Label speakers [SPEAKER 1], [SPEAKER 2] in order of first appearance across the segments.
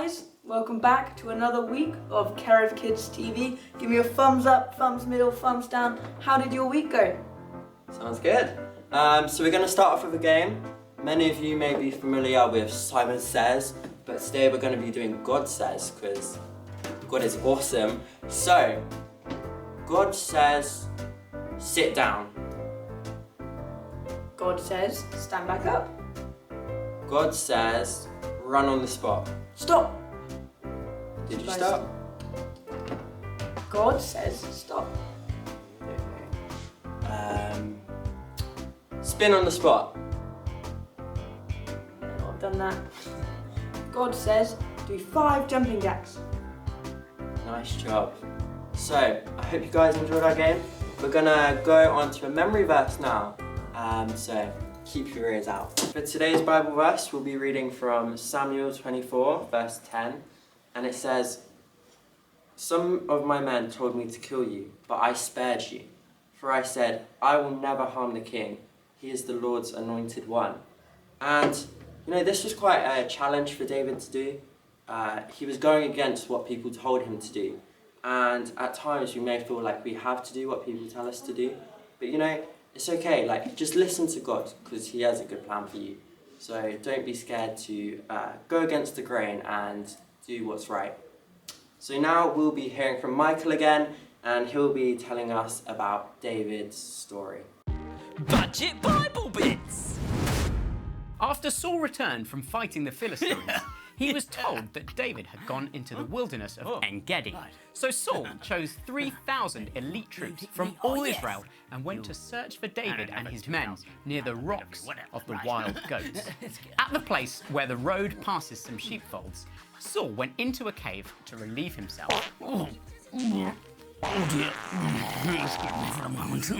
[SPEAKER 1] guys, welcome back to another week of Kerith Kids TV. Give me a thumbs up, thumbs middle, thumbs down. How did your week go?
[SPEAKER 2] Sounds good. So we're going to start off with a game. Many of you may be familiar with Simon Says, but today we're going to be doing God Says, because God is awesome. So, God says, sit down.
[SPEAKER 1] God says, stand back up.
[SPEAKER 2] God says, run on the spot.
[SPEAKER 1] Stop.
[SPEAKER 2] Did you stop?
[SPEAKER 1] God says, stop.
[SPEAKER 2] Spin on the spot.
[SPEAKER 1] I've done that. God says, do 5 jumping jacks.
[SPEAKER 2] Nice job. So, I hope you guys enjoyed our game. We're gonna go on to a memory verse now. So, keep your ears out. For today's Bible verse, we'll be reading from Samuel 24, verse 10. And it says, "Some of my men told me to kill you, but I spared you. For I said, I will never harm the king. He is the Lord's anointed one." And, you know, this was quite a challenge for David to do. He was going against what people told him to do. And at times we may feel like we have to do what people tell us to do. But, you know, it's okay. Like, just listen to God, because he has a good plan for you. So don't be scared to go against the grain and do what's right. So now we'll be hearing from Michael again, and he'll be telling us about David's story.
[SPEAKER 3] Budget Bible Bits!
[SPEAKER 4] After Saul returned from fighting the Philistines, he was told that David had gone into the wilderness of En-Gedi. So Saul chose 3,000 elite troops from all Israel and went to search for David and his men near the rocks of the wild goats. At the place where the road passes some sheepfolds, Saul went into a cave to relieve himself.
[SPEAKER 3] Oh dear. Excuse me for a moment.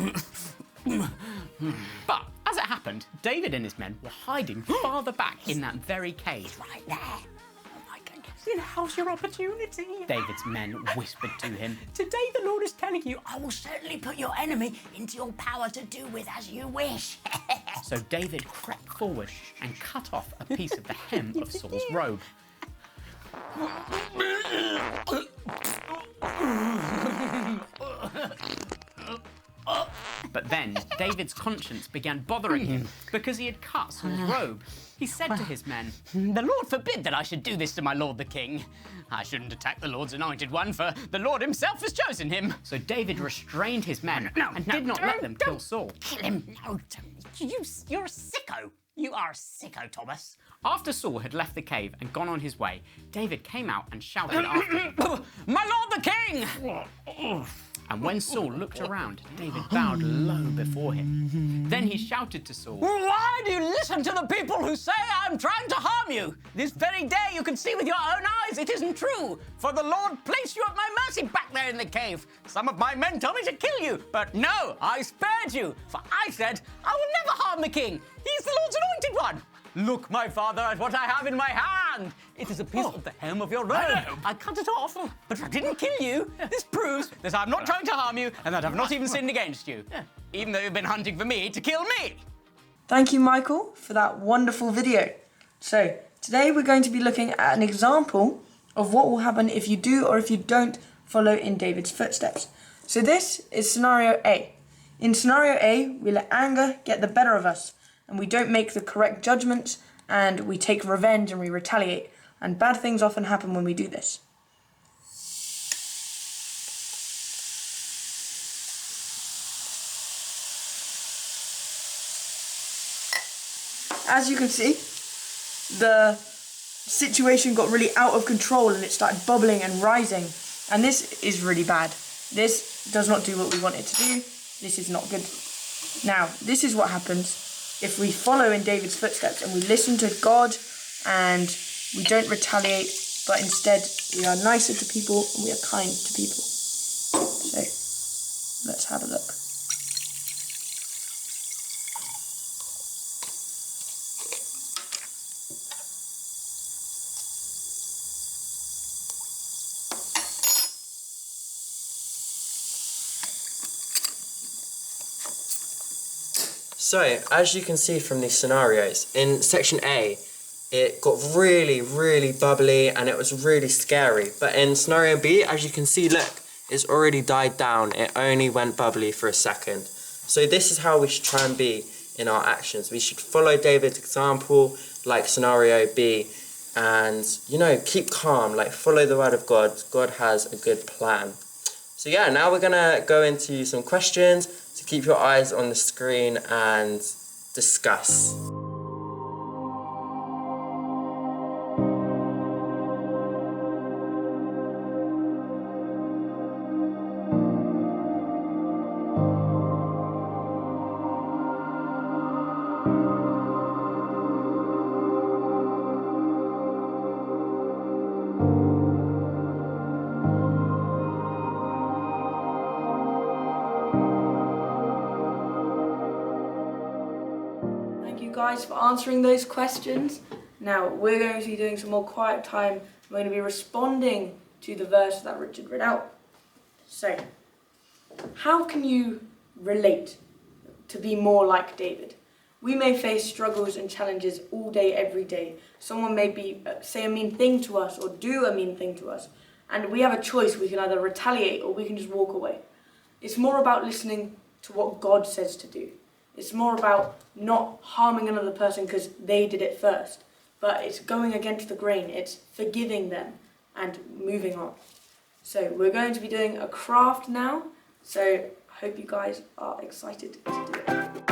[SPEAKER 4] But as it happened, David and his men were hiding farther back in that very cave.
[SPEAKER 3] Right there. Oh my goodness. Now's your opportunity.
[SPEAKER 4] David's men whispered to him.
[SPEAKER 3] Today the Lord is telling you, I will certainly put your enemy into your power to do with as you wish.
[SPEAKER 4] So David crept forward and cut off a piece of the hem of Saul's robe. But then David's conscience began bothering him because he had cut Saul's robe. He said to his men,
[SPEAKER 3] "The Lord forbid that I should do this to my lord the king. I shouldn't attack the Lord's anointed one, for the Lord himself has chosen him."
[SPEAKER 4] So David restrained his men and did not let them kill Saul.
[SPEAKER 3] Kill him. No, you're a sicko. You are a sicko, Thomas.
[SPEAKER 4] After Saul had left the cave and gone on his way, David came out and shouted after him,
[SPEAKER 3] "My lord the king!"
[SPEAKER 4] And when Saul looked around, David bowed low before him. Then he shouted to Saul,
[SPEAKER 3] "Why do you listen to the people who say I'm trying to harm you? This very day you can see with your own eyes it isn't true. For the Lord placed you at my mercy back there in the cave. Some of my men told me to kill you, but no, I spared you. For I said, I will never harm the king. He's the Lord's anointed one. Look, my father, at what I have in my hand. It is a piece of the hem of your robe. I cut it off, but I didn't kill you. This proves that I'm not trying to harm you and that I've not even sinned against you, even though you've been hunting for me to kill me."
[SPEAKER 1] Thank you, Michael, for that wonderful video. So, today we're going to be looking at an example of what will happen if you do or if you don't follow in David's footsteps. So this is scenario A. In scenario A, we let anger get the better of us, and we don't make the correct judgments, and we take revenge and we retaliate. And bad things often happen when we do this. As you can see, the situation got really out of control and it started bubbling and rising. And this is really bad. This does not do what we want it to do. This is not good. Now, this is what happens if we follow in David's footsteps and we listen to God and we don't retaliate, but instead we are nicer to people and we are kind to people. So, let's have a look.
[SPEAKER 2] So, as you can see from these scenarios, in section A, it got really, really bubbly and it was really scary. But in scenario B, as you can see, look, it's already died down. It only went bubbly for a second. So this is how we should try and be in our actions. We should follow David's example, like scenario B, and, you know, keep calm, like follow the word of God. God has a good plan. So yeah, now we're gonna go into some questions, so keep your eyes on the screen and discuss.
[SPEAKER 1] Thank you guys for answering those questions. Now we're going to be doing some more quiet time. We're going to be responding to the verse that Richard read out. So, how can you relate to be more like David? We may face struggles and challenges all day, every day. Someone may say a mean thing to us or do a mean thing to us. And we have a choice. We can either retaliate or we can just walk away. It's more about listening to what God says to do. It's more about not harming another person because they did it first. But it's going against the grain. It's forgiving them and moving on. So we're going to be doing a craft now. So I hope you guys are excited to do it.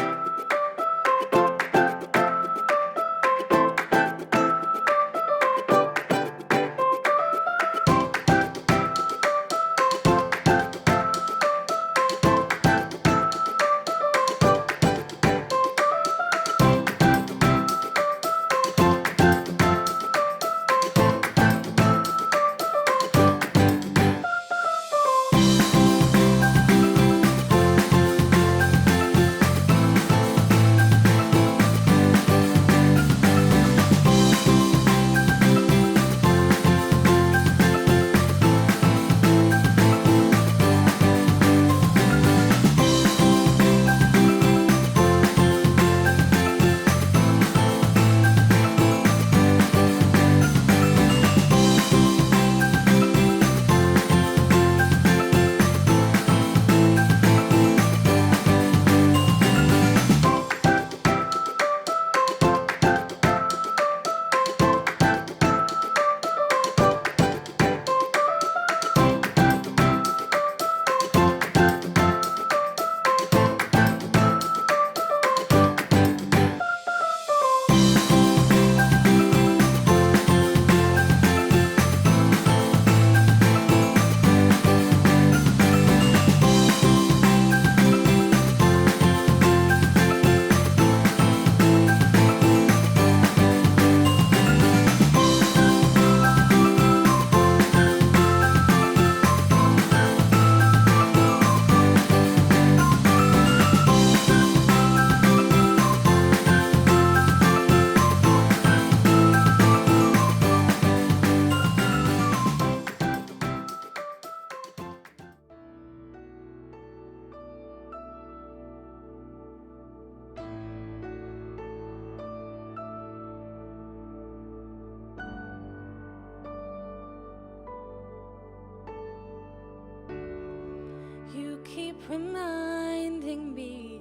[SPEAKER 5] keep reminding me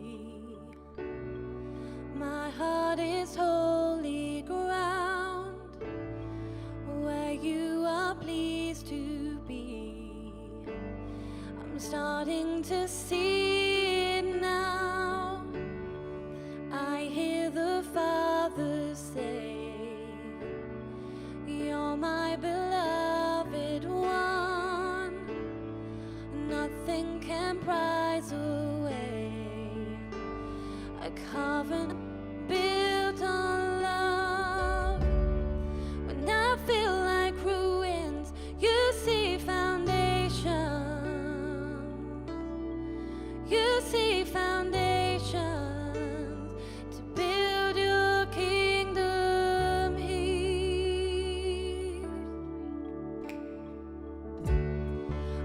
[SPEAKER 5] my heart is holy ground where you are pleased to be. I'm starting to see it now. I hear the Father say, you're my beloved one. Nothing can prize away a covenant built on love. When I feel like ruins, you see foundations. You see foundations to build your kingdom here.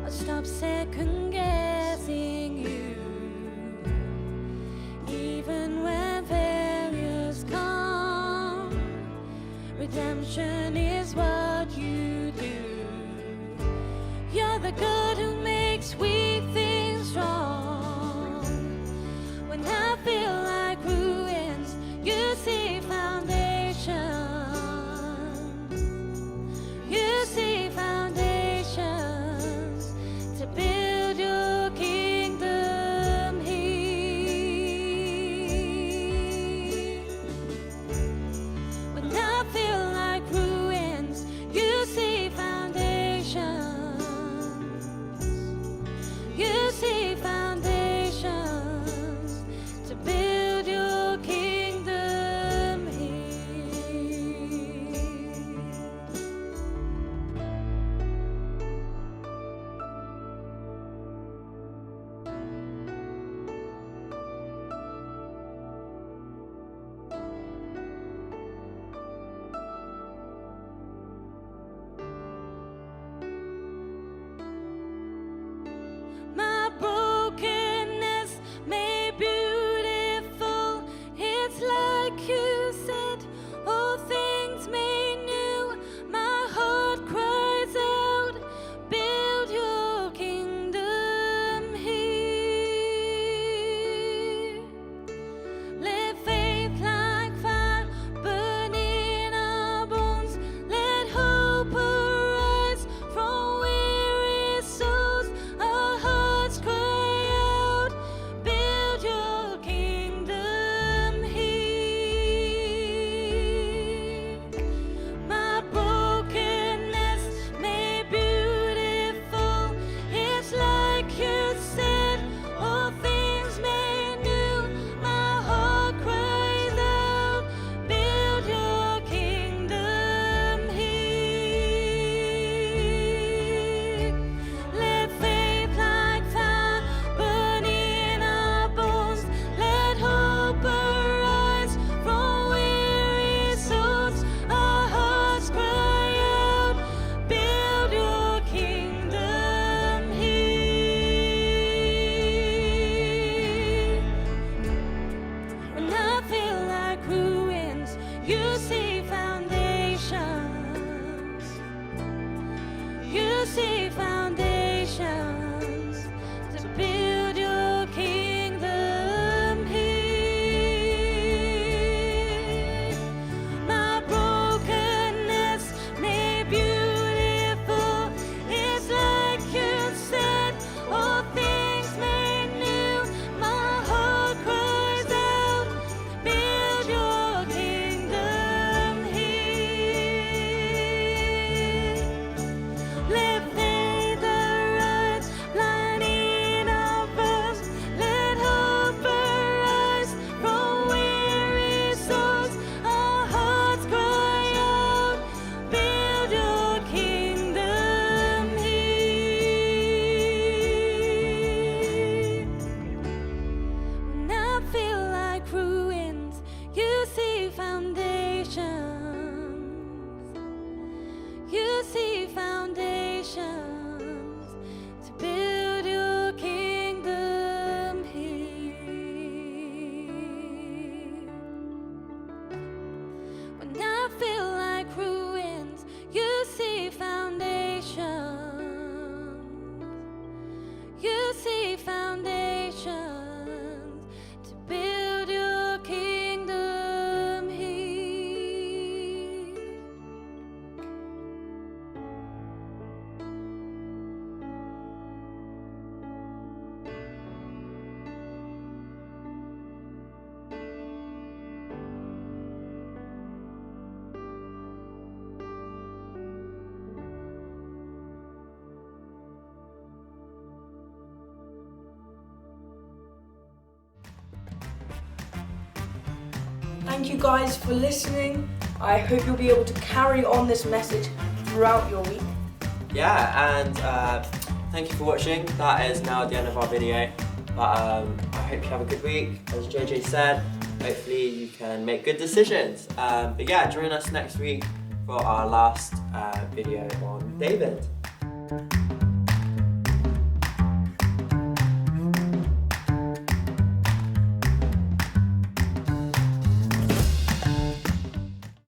[SPEAKER 5] I'll stop second guessing you, even when failures come. redemption is what you do. You're the God who makes weak things strong. When I feel like ruins, you see foundations. You see foundations to build your kingdom here. When I feel like ruins, you see foundations. You see foundations to build your kingdom here. My brokenness made beautiful. It's like you said, all things made new. My heart cries out, build your kingdom here. Let faith like fire burn in our bones. Let hope arise from weary souls. Our hearts cry out, build your kingdom here. My brokenness made beautiful. It's like you said, all things made new. My heart cries out, build your kingdom here. Let faith like fire burn in our bones. Let hope arise from weary souls. Our hearts cry out, build your kingdom here. When I feel like ruins, you see foundations. You see foundations to build your kingdom here. My brokenness made beautiful. It's like you said, all things made new. My heart cries out, build your kingdom here. Let faith arise, blind in our bones. Let hope arise from weary souls. Our hearts cry out, build your kingdom here. When I feel like ruins, you see foundations. You see foundations to build your kingdom here. When I feel like ruins, you see foundations. You see foundations to build your kingdom here.
[SPEAKER 1] Thank you guys for listening. I hope you'll be able to carry on this message throughout your week.
[SPEAKER 2] Yeah, and thank you for watching. That is now the end of our video. But I hope you have a good week. As JJ said, hopefully you can make good decisions. But yeah, join us next week for our last video on David.